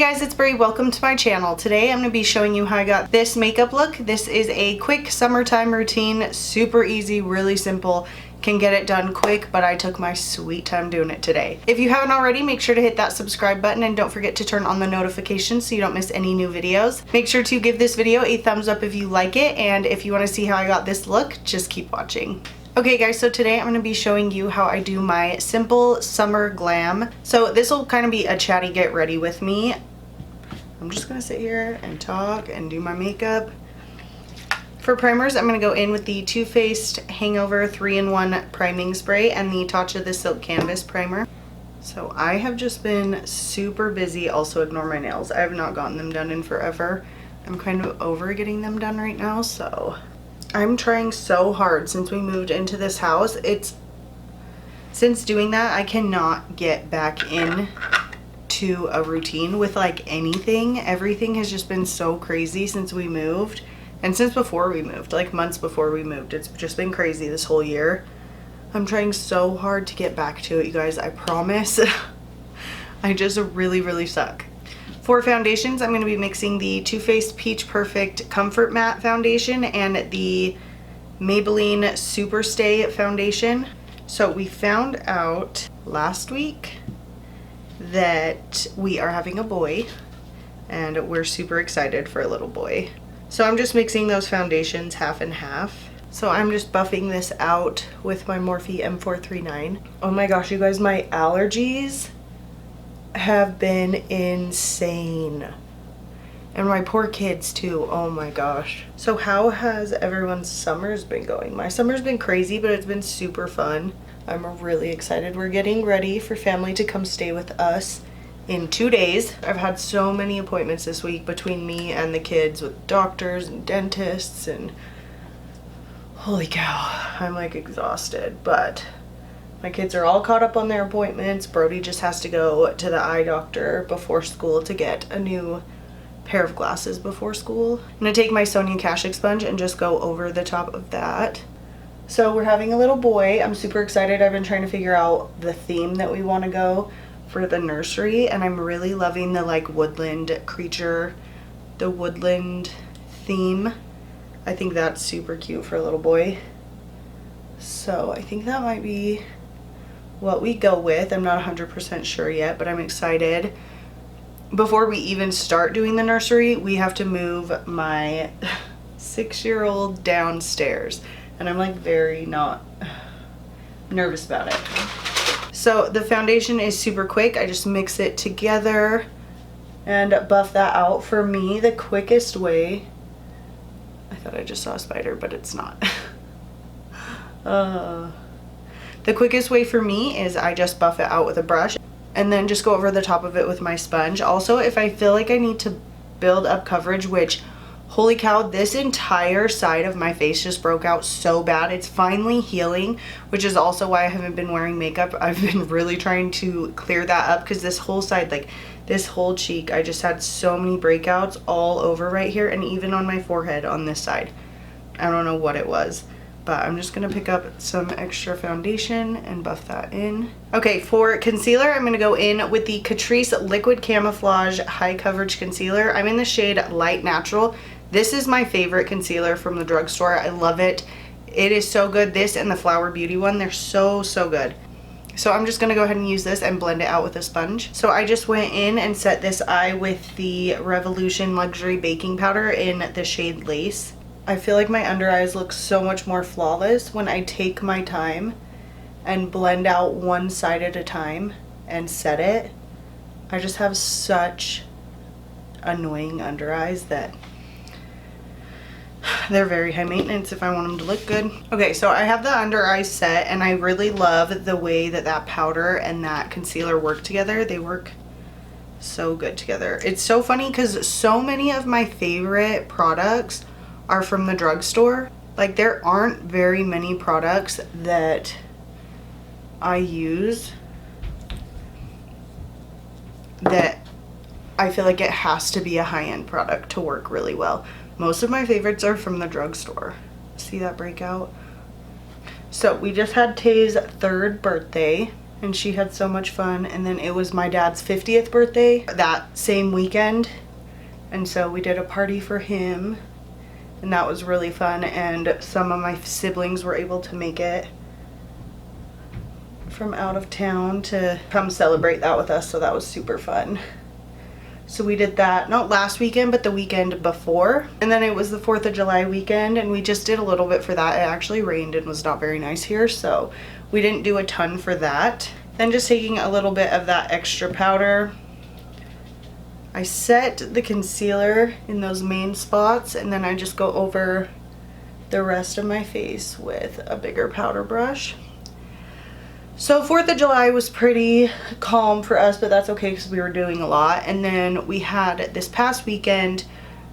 guys, it's Brie. Welcome to my channel. Today I'm going to be showing you how I got this makeup look. This is a quick summertime routine, super easy, really simple, can get it done quick, but I took my sweet time doing it today. If you haven't already, make sure to hit that subscribe button and don't forget to turn on the notifications so you don't miss any new videos. Make sure to give this video a thumbs up if you like it, and if you want to see how I got this look, just keep watching. Okay guys, so today I'm going to be showing you how I do my simple summer glam. So this will kind of be a chatty get ready with me. I'm just going to sit here and talk and do my makeup. For primers, I'm going to go in with the Too Faced Hangover 3-in-1 Priming Spray and the Tatcha the Silk Canvas Primer. So I have just been super busy. Also ignore my nails. I have not gotten them done in forever. I'm kind of over getting them done right now, so I'm trying so hard since we moved into this house. Since doing that, I cannot get back in to a routine with like anything. Everything has just been so crazy since we moved, and since before we moved, like months before we moved. It's just been crazy this whole year. I'm trying so hard to get back to it, you guys, I promise. I just really suck. For foundations, I'm going to be mixing the Too Faced Peach Perfect Comfort Matte Foundation and the Maybelline Superstay Foundation. So we found out last week that we are having a boy, and we're super excited for a little boy. So I'm just mixing those foundations half and half. So I'm just buffing this out with my Morphe M439. Oh my gosh, you guys, my allergies have been insane, and my poor kids too. Oh my gosh. So how has everyone's summers been going? My summer's been crazy, but it's been super fun. I'm really excited. We're getting ready for family to come stay with us in 2 days. I've had so many appointments this week between me and the kids with doctors and dentists, and holy cow, I'm like exhausted, but my kids are all caught up on their appointments. Brody just has to go to the eye doctor before school to get a new pair of glasses before school. I'm gonna take my Sonia Kashuk sponge and just go over the top of that. So we're having a little boy. I'm super excited. I've been trying to figure out the theme that we want to go for the nursery, and I'm really loving the like woodland creature, the woodland theme. I think that's super cute for a little boy. So I think that might be what we go with. I'm not 100% sure yet, but I'm excited. Before we even start doing the nursery, we have to move my 6-year-old downstairs, and I'm like very not nervous about it. So the foundation is super quick. I just mix it together and buff that out. For me, the quickest way, I thought I just saw a spider, but it's not. The quickest way for me is I just buff it out with a brush and then just go over the top of it with my sponge. Also, if I feel like I need to build up coverage, which holy cow, this entire side of my face just broke out so bad. It's finally healing, which is also why I haven't been wearing makeup. I've been really trying to clear that up because this whole side, like this whole cheek, I just had so many breakouts all over right here, and even on my forehead on this side. I don't know what it was, but I'm just gonna pick up some extra foundation and buff that in. Okay, for concealer, I'm gonna go in with the Catrice Liquid Camouflage High Coverage Concealer. I'm in the shade Light Natural. This is my favorite concealer from the drugstore. I love it. It is so good. This and the Flower Beauty one, they're so good. So I'm just gonna go ahead and use this and blend it out with a sponge. So I just went in and set this eye with the Revolution Luxury Baking Powder in the shade Lace. I feel like my under eyes look so much more flawless when I take my time and blend out one side at a time and set it. I just have such annoying under eyes that they're very high maintenance if I want them to look good. Okay, so I have the under eyes set, and I really love the way that that powder and that concealer work together. They work so good together. It's so funny because so many of my favorite products are from the drugstore. Like, there aren't very many products that I use that I feel like it has to be a high-end product to work really well. Most of my favorites are from the drugstore. See that breakout? So we just had Tay's 3rd birthday, and she had so much fun. And then it was my dad's 50th birthday that same weekend, and so we did a party for him, and that was really fun. And some of my siblings were able to make it from out of town to come celebrate that with us, so that was super fun. So we did that, not last weekend, but the weekend before. And then it was the 4th of July weekend, and we just did a little bit for that. It actually rained and was not very nice here, so we didn't do a ton for that. Then just taking a little bit of that extra powder. I set the concealer in those main spots, and then I just go over the rest of my face with a bigger powder brush. So 4th of July was pretty calm for us, but that's okay because we were doing a lot. And then we had this past weekend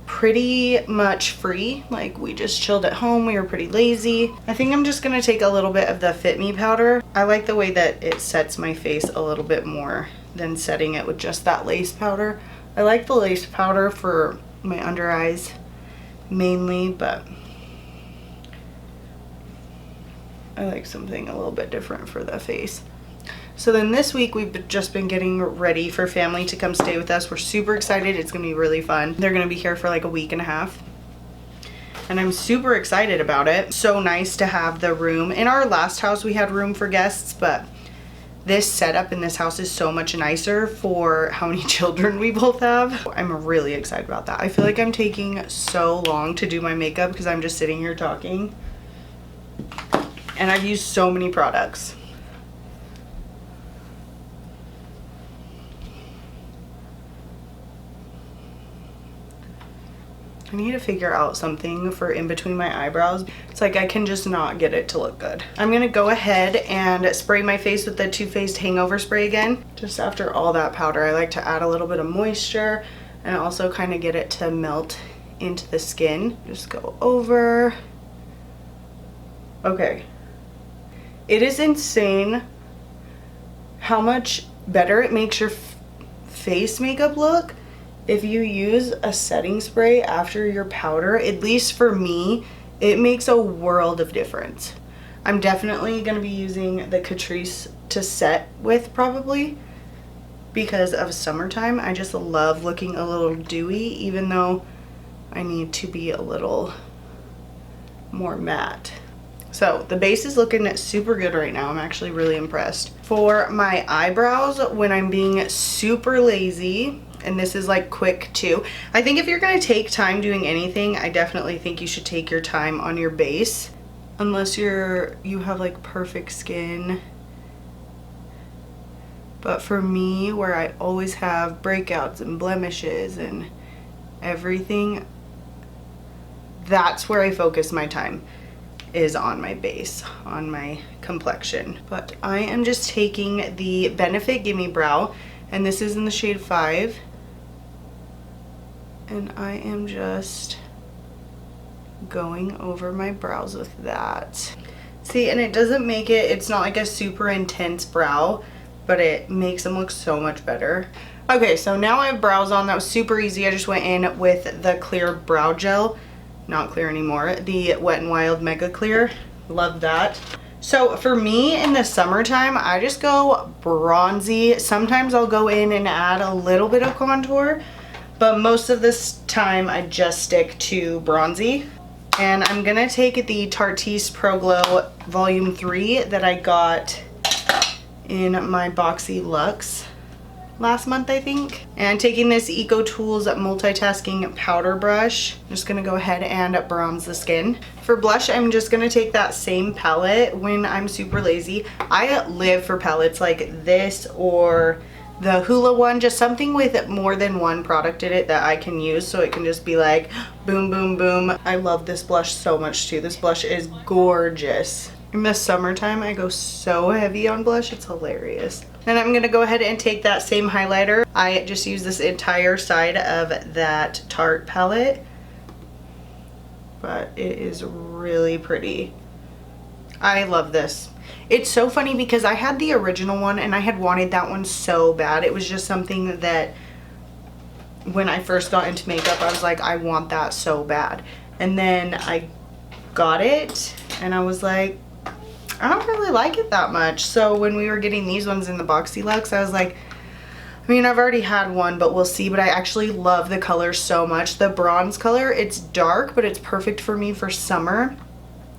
pretty much free. Like, we just chilled at home. We were pretty lazy. I think I'm just gonna take a little bit of the Fit Me powder. I like the way that it sets my face a little bit more than setting it with just that lace powder. I like the lace powder for my under eyes mainly, but I like something a little bit different for the face. So then this week we've just been getting ready for family to come stay with us. We're super excited. It's gonna be really fun. They're gonna be here for like a week and a half, and I'm super excited about it. So nice to have the room. In our last house we had room for guests, but this setup in this house is so much nicer for how many children we both have. I'm really excited about that. I feel like I'm taking so long to do my makeup because I'm just sitting here talking. And I've used so many products. I need to figure out something for in between my eyebrows. It's like I can just not get it to look good. I'm gonna go ahead and spray my face with the Too Faced Hangover Spray again. Just after all that powder, I like to add a little bit of moisture and also kind of get it to melt into the skin. Just go over. Okay. It is insane how much better it makes your face makeup look if you use a setting spray after your powder. At least for me, it makes a world of difference. I'm definitely going to be using the Catrice to set with probably because of summertime. I just love looking a little dewy, even though I need to be a little more matte. So the base is looking super good right now. I'm actually really impressed. For my eyebrows, when I'm being super lazy, and this is like quick too, I think if you're gonna take time doing anything, I definitely think you should take your time on your base. Unless you have like perfect skin. But for me, where I always have breakouts and blemishes and everything, that's where I focus my time, is on my base, on my complexion. But I am just taking the Benefit Gimme Brow, and this is in the shade 5, and I am just going over my brows with that. See, and it doesn't make it, it's not like a super intense brow, but it makes them look so much better. Okay, so now I have brows on. That was super easy. I just went in with the clear brow gel. Not clear anymore, the Wet n Wild Mega Clear. Love that. So for me in the summertime, I just go bronzy. Sometimes I'll go in and add a little bit of contour, but most of this time I just stick to bronzy. And I'm gonna take the Tarteist Pro Glow Volume 3 that I got in my Boxy Luxe last month, I think. And taking this Eco Tools Multitasking Powder Brush, I'm just gonna go ahead and bronze the skin. For blush, I'm just gonna take that same palette when I'm super lazy. I live for palettes like this or the Hoola one, just something with more than one product in it that I can use, so it can just be like boom, boom, boom. I love this blush so much too. This blush is gorgeous. In the summertime, I go so heavy on blush, it's hilarious. Then I'm gonna go ahead and take that same highlighter. I just use this entire side of that Tarte palette, but it is really pretty. I love this. It's so funny because I had the original one and I had wanted that one so bad. It was just something that when I first got into makeup, I was like, I want that so bad. And then I got it and I was like, I don't really like it that much. So when we were getting these ones in the Boxy Luxe, I was like, I mean, I've already had one, but we'll see. But I actually love the color so much. The bronze color, it's dark, but it's perfect for me for summer.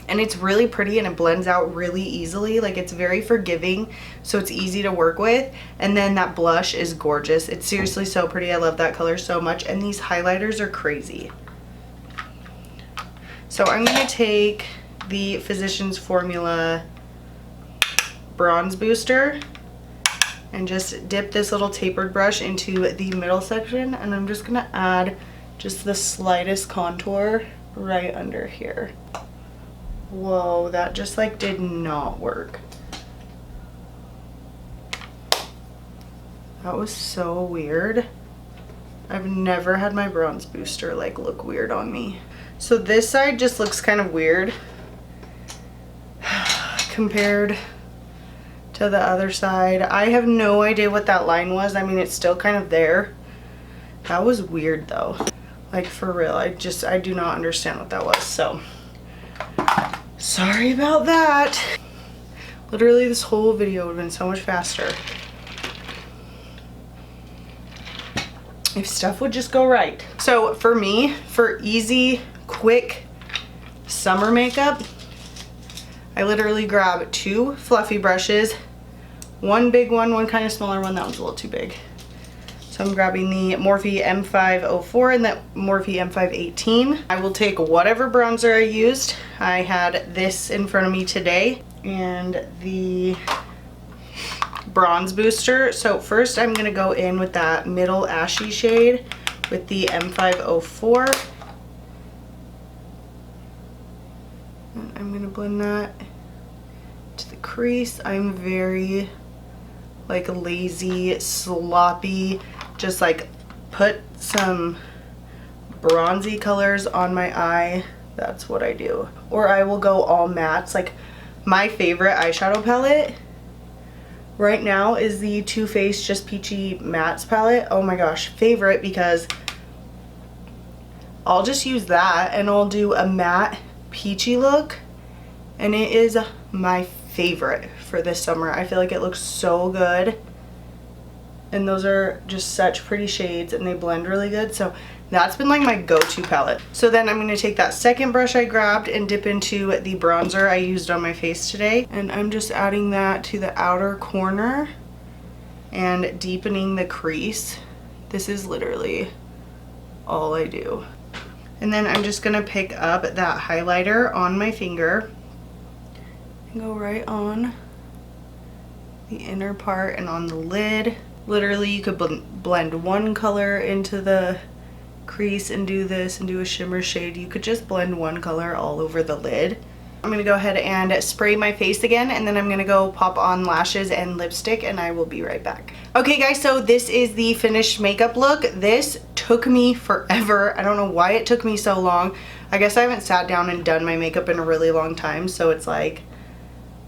And it's really pretty and it blends out really easily. Like, it's very forgiving, so it's easy to work with. And then that blush is gorgeous. It's seriously so pretty. I love that color so much. And these highlighters are crazy. So I'm gonna take the Physicians Formula Bronze Booster and just dip this little tapered brush into the middle section, and I'm just gonna add just the slightest contour right under here. Whoa, that just like did not work. That was so weird. I've never had my bronze booster like look weird on me. So this side just looks kind of weird compared to the other side. I have no idea what that line was. I mean, it's still kind of there. That was weird though. Like, for real, I do not understand what that was. So sorry about that. Literally this whole video would have been so much faster if stuff would just go right. So for me, for easy, quick summer makeup, I literally grab 2 fluffy brushes, one big one kind of smaller one. That one's a little too big. So I'm grabbing the Morphe M504 and the Morphe M518. I will take whatever bronzer I used. I had this in front of me today and the bronze booster. So first I'm gonna go in with that middle ashy shade with the M504. And I'm gonna blend that to the crease. I'm very like lazy, sloppy, just like put some bronzy colors on my eye. That's what I do. Or I will go all mattes. Like, my favorite eyeshadow palette right now is the Too Faced Just Peachy Mattes palette. Oh my gosh, favorite, because I'll just use that and I'll do a matte peachy look, and it is my favorite for this summer. I feel like it looks so good, and those are just such pretty shades and they blend really good. So that's been like my go-to palette. So then I'm going to take that second brush I grabbed and dip into the bronzer I used on my face today, and I'm just adding that to the outer corner and deepening the crease. This is literally all I do. And then I'm just going to pick up that highlighter on my finger and go right on the inner part and on the lid. Literally, you could blend one color into the crease and do this and do a shimmer shade. You could just blend one color all over the lid. I'm gonna go ahead and spray my face again, and then I'm gonna go pop on lashes and lipstick, and I will be right back. Okay guys, so this is the finished makeup look. This took me forever. I don't know why it took me so long. I guess I haven't sat down and done my makeup in a really long time, so it's like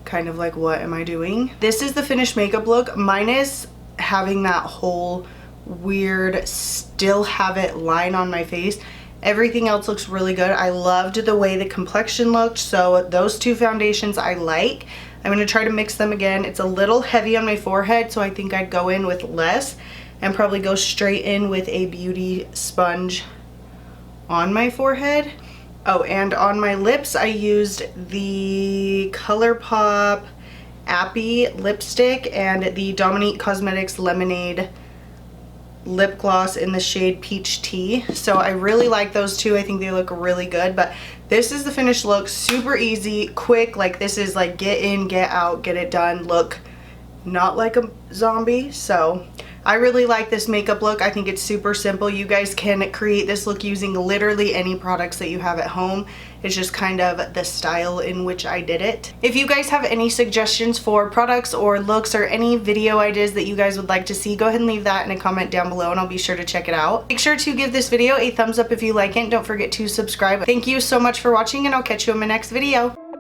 kind of like, what am I doing? This is the finished makeup look, minus having that whole weird still have it line on my face. Everything else looks really good. I loved the way the complexion looked, so those 2 foundations I like. I'm going to try to mix them again. It's a little heavy on my forehead, so I think I'd go in with less and probably go straight in with a beauty sponge on my forehead. Oh, and on my lips I used the Colourpop Appy lipstick and the Dominique Cosmetics Lemonade lip gloss in the shade Peach Tea. So I really like those 2. I think they look really good. But this is the finished look. Super easy, quick. Like, this is like get in, get out, get it done look. Not like a zombie. So I really like this makeup look. I think it's super simple. You guys can create this look using literally any products that you have at home. It's just kind of the style in which I did it. If you guys have any suggestions for products or looks or any video ideas that you guys would like to see, go ahead and leave that in a comment down below and I'll be sure to check it out. Make sure to give this video a thumbs up if you like it. Don't forget to subscribe. Thank you so much for watching, and I'll catch you in my next video.